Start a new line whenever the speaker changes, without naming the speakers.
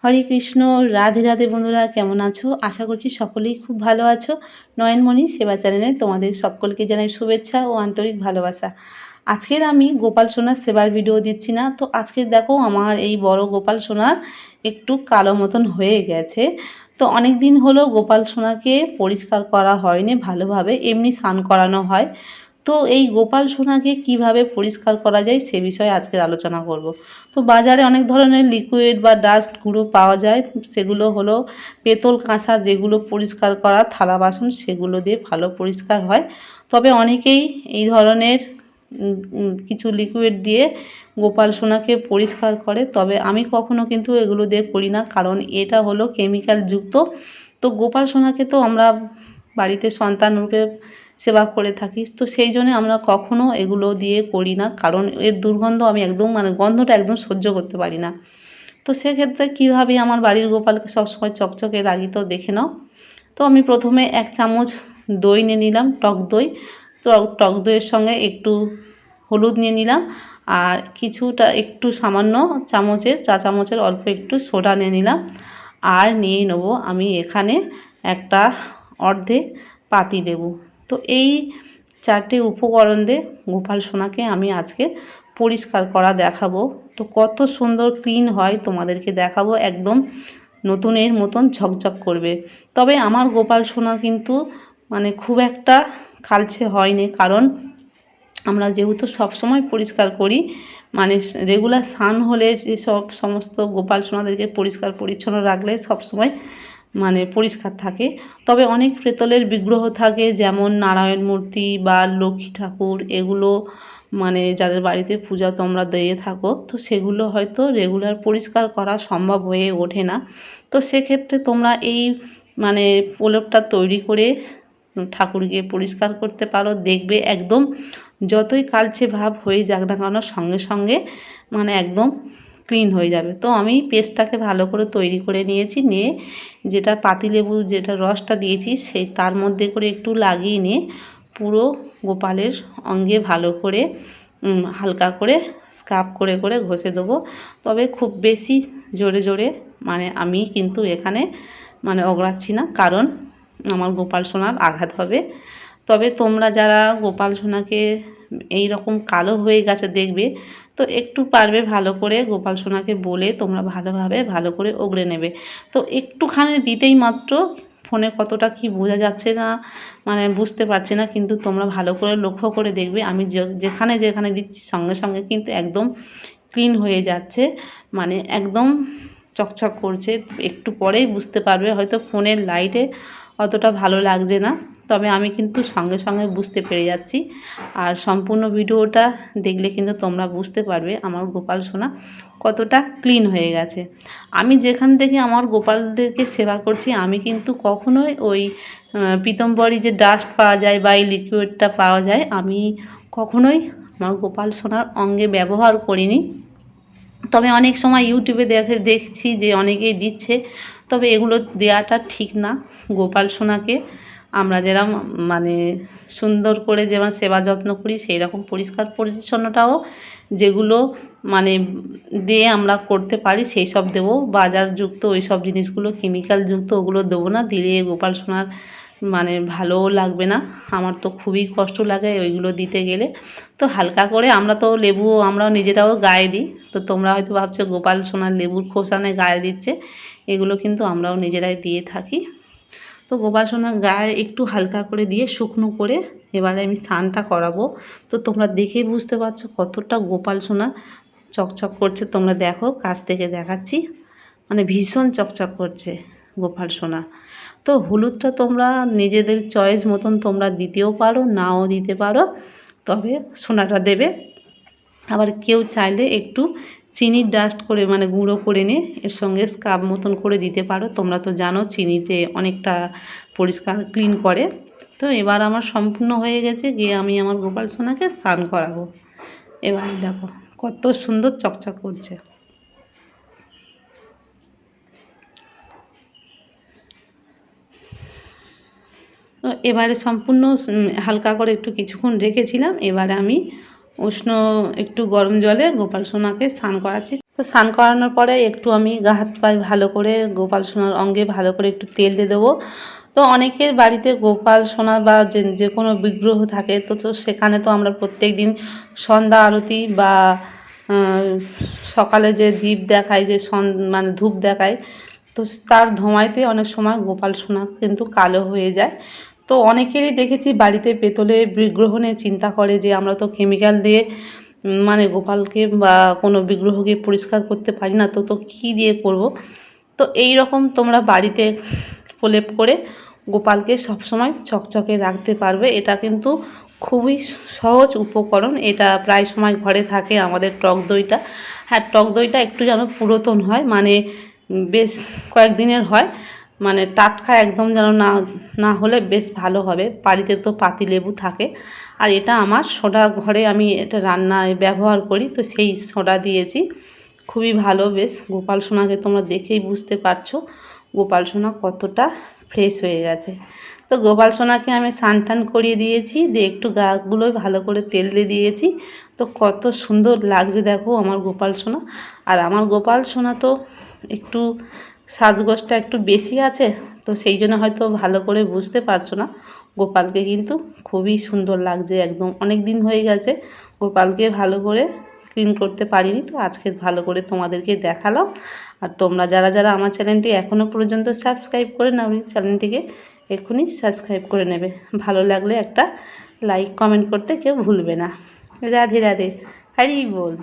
হরে কৃষ্ণ। রাধে রাধে বন্ধুরা, কেমন আছো? আশা করছি সকলেই খুব ভালো আছো। নয়নমণি সেবা চ্যানেলে তোমাদের সকলকে জানাই শুভেচ্ছা ও আন্তরিক ভালোবাসা। আজকের আমি গোপাল সোনার সেবার ভিডিও দিচ্ছি না। তো আজকে দেখো আমার এই বড় গোপাল সোনার একটু কালো মতন হয়ে গেছে। তো অনেক দিন হলো গোপাল সোনাকে পরিষ্কার করা হয়নি ভালোভাবে, এমনি স্নান করানো হয়। তো এই গোপাল সোনাকে কিভাবে পরিষ্কার করা যায় সে বিষয়ে আজকের আলোচনা করব। তো বাজারে অনেক ধরনের লিকুইড বা ডাস্ট গুঁড়ো পাওয়া যায়। সেগুলো হলো পেতল কাঁসা, যেগুলো পরিষ্কার করা থালা বাসন সেগুলো দিয়ে ভালো পরিষ্কার হয়। তবে অনেকেই এই ধরনের কিছু লিকুইড দিয়ে গোপাল সোনাকে পরিষ্কার করে, তবে আমি কখনো কিন্তু এগুলো দিয়ে করি না, কারণ এটা হলো কেমিক্যাল যুক্ত। তো গোপাল সোনাকে তো আমরা বাড়িতে সন্তান রূপে সেবা করে থাকি, তো সেই জন্য আমরা কখনো এগুলো দিয়ে করি না, কারণ এর দুর্গন্ধ আমি একদম গন্ধটা একদম সহ্য করতে পারি না। তো সেক্ষেত্রে কীভাবে আমার বাড়ির গোপালকে সবসময় চকচকে রাখি তো দেখে নাও। তো আমি প্রথমে 1 চামচ দই নিয়ে নিলাম, টক দই। তো টক দইয়ের সঙ্গে একটু হলুদ নিয়ে নিলাম, আর কিছুটা একটু সামান্য চা চামচের অল্প একটু সোডা নিয়ে নিলাম। আর নিয়ে নেব আমি এখানে একটা অর্ধেক পাতিলেবু। তো এই 4টে উপকরণ দিয়ে গোপাল সোনাকে আমি আজকে পরিষ্কার করা দেখাবো। তো কত সুন্দর ক্লিন হয় তোমাদেরকে দেখাবো, একদম নতুনের মতন ঝকঝক করবে। তবে আমার গোপাল সোনা কিন্তু খুব একটা কালচে হয়নি, কারণ আমরা যেহেতু সবসময় পরিষ্কার করি, রেগুলার স্নান হলে যেসব সমস্ত গোপাল সোনাদেরকে পরিষ্কার পরিচ্ছন্ন রাখলে সবসময় পরিষ্কার থাকে। তবে অনেক পেতলের বিগ্রহ থাকে, যেমন নারায়ণ মূর্তি বা লক্ষ্মী ঠাকুর, এগুলো যাদের বাড়িতে পূজা তোমরা দিয়ে থাকো, তো সেগুলো হয়তো রেগুলার পরিষ্কার করা সম্ভব হয়ে ওঠে না। তো সেক্ষেত্রে তোমরা এই প্রলেপটা তৈরি করে ঠাকুরকে পরিষ্কার করতে পারো। দেখবে একদম যতই কালচে ভাব হয়ে যাক না কেন, সঙ্গে সঙ্গে একদম ক্লিন হয়ে যাবে। তো আমি পেস্টটাকে ভালো করে তৈরি করে নিয়েছি, নিয়ে যেটা পাতিলেবু যেটা রসটা দিয়েছি সেই তার মধ্যে করে একটু লাগিয়ে নিয়ে পুরো গোপালের অঙ্গে ভালো করে হালকা করে স্ক্রাব করে করে ঘষে দেবো। তবে খুব বেশি জোরে জোরে আমি কিন্তু এখানে ওগড়াচ্ছি না, কারণ আমার গোপাল সোনার আঘাত হবে। তবে তোমরা যারা গোপাল সোনাকে এই রকম কালো হয়ে গেছে দেখবে, তো একটু পারবে ভালো করে গোপাল সোনাকে বলে তোমরা ভালোভাবে ভালো করে ওগড়ে নেবে। তো একটুখানি দিতেই মাত্র ফোনে কতটা কি বোঝা যাচ্ছে না, বুঝতে পারছি না, কিন্তু তোমরা ভালো করে লক্ষ্য করে দেখবে আমি যেখানে যেখানে দিচ্ছি সঙ্গে সঙ্গে কিন্তু একদম ক্লিন হয়ে যাচ্ছে, একদম চকচক করছে। একটু পরেই বুঝতে পারবে, হয়তো ফোনের লাইটে অতটা ভালো লাগছে না, তবে আমি কিন্তু সঙ্গে সঙ্গে বুঝতে পেরে যাচ্ছি। আর সম্পূর্ণ ভিডিওটা দেখলে কিন্তু তোমরা বুঝতে পারবে আমার গোপাল সোনা কতটা ক্লিন হয়ে গেছে। আমি যেখান থেকে আমার গোপালদেরকে সেবা করছি, আমি কিন্তু কখনোই ওই পীতম্বরী যে ডাস্ট পাওয়া যায় বা এই লিকুইডটা পাওয়া যায়, আমি কখনোই আমার গোপাল সোনার অঙ্গে ব্যবহার করিনি। তবে অনেক সময় ইউটিউবে দেখছি যে অনেকেই দিচ্ছে, তবে এগুলো দেওয়াটা ঠিক না। গোপাল সোনাকে আমরা যেরকম সুন্দর করে যেমন সেবা যত্ন করি, সেই রকম পরিষ্কার পরিচ্ছন্নটাও যেগুলো দিয়ে আমরা করতে পারি সেই সব দেবো। বাজারযুক্ত ওই সব জিনিসগুলো কেমিক্যাল যুক্ত ওগুলো দেবো না, দিলে গোপাল সোনার ভালোও লাগবে না। আমার তো খুবই কষ্ট লাগে ওইগুলো দিতে গেলে। তো হালকা করে আমরা তো লেবু আমরাও নিজেরাও গায়ে দিই। তো তোমরা হয়তো ভাবছো গোপাল সোনার লেবুর খোসানে গায়ে দিচ্ছে, এগুলো কিন্তু আমরাও নিজেরাই দিয়ে থাকি। তো গোপাল সোনার গায়ে একটু হালকা করে দিয়ে শুকনো করে এবারে আমি স্নানটা করাবো। তো তোমরা দেখেই বুঝতে পারছো কতটা গোপাল সোনা চকচক করছে। তোমরা দেখো, কাছ থেকে দেখাচ্ছি, ভীষণ চকচক করছে গোপাল সোনা। তো হলুদটা তোমরা নিজেদের চয়েস মতন তোমরা দিতেও পারো, নাও দিতে পারো, তবে সোনাটা দেবে। আবার কেউ চাইলে একটু চিনির ডাস্ট করে গুঁড়ো করে নিয়ে এর সঙ্গে স্ক্রাব মতন করে দিতে পারো। তোমরা তো জানো চিনিতে অনেকটা পরিষ্কার ক্লিন করে। তো এবার আমার সম্পূর্ণ হয়ে গেছে, গিয়ে আমি আমার গোপাল সোনাকে স্নান করাবো। এবার দেখো কত সুন্দর চকচক করছে। তো এবারে সম্পূর্ণ হালকা করে একটু কিছুক্ষণ রেখেছিলাম। এবারে আমি উষ্ণ একটু গরম জলে গোপাল সোনাকে স্নান করাচ্ছি। তো তো স্নান করানোর পরে একটু আমি গা হাত পায়ে ভালো করে গোপাল সোনার অঙ্গে ভালো করে একটু তেল দিয়ে দেবো। তো অনেকের বাড়িতে গোপাল সোনা বা যে কোনো বিগ্রহ থাকে, তো সেখানে তো আমরা প্রত্যেক দিন সন্ধ্যা আরতি বা সকালে যে দীপ দেখায়, যে মানে ধূপ দেখায়, তো তার ধোঁয়াতে অনেক সময় গোপাল সোনা কিন্তু কালো হয়ে যায়। তো অনেকেরই দেখেছি বাড়িতে পেতলের বিগ্রহ নিয়ে চিন্তা করে যে আমরা তো কেমিক্যাল দিয়ে মানে গোপালকে বা কোনো বিগ্রহকে পরিষ্কার করতে পারি না, তো কী দিয়ে করব। তো এই রকম তোমরা বাড়িতে প্রলেপ করে গোপালকে সবসময় চকচকে রাখতে পারবে। এটা কিন্তু খুবই সহজ উপকরণ। এটা প্রায় সময় ঘরে থাকে আমাদের টক দইটা। হ্যাঁ, টক দইটা একটু যেন পুরাতন হয়, মানে বেশ কয়েকদিনের হয়, মানে টাটকা একদম যেন না হলে বেশ ভালো হবে। বাড়িতে তো পাতিলেবু থাকে, আর এটা আমার সোডা, ঘরে আমি এটা রান্নায় ব্যবহার করি, তো সেই সোডা দিয়েছি। খুবই ভালো, বেশ। গোপাল সোনাকে তোমরা দেখেই বুঝতে পারছো গোপাল সোনা কতটা ফ্রেশ হয়ে গেছে। তো গোপাল সোনাকে আমি স্নান টান করিয়ে দিয়েছি, দিয়ে একটু গাগুলো ভালো করে তেল দিয়ে দিয়েছি। তো কত সুন্দর লাগছে দেখো আমার গোপাল সোনা। আর আমার গোপাল সোনা তো একটু সাজগোজটা একটু বেশি আছে, তো সেই জন্য হয়তো ভালো করে বুঝতে পারছো না। গোপালকে কিন্তু খুবই সুন্দর লাগছে, একদম অনেক দিন হয়ে গেছে গোপালকে ভালো করে ক্লিন করতে পারিনি, তো আজকে ভালো করে তোমাদেরকে দেখালাম। আর তোমরা যারা যারা আমার চ্যানেলটি এখনও পর্যন্ত সাবস্ক্রাইব করে নাও, চ্যানেলটিকে এক্ষুনি সাবস্ক্রাইব করে নেবে। ভালো লাগলে একটা লাইক কমেন্ট করতে কেউ ভুলবে না। রাধে রাধে, হরি বল।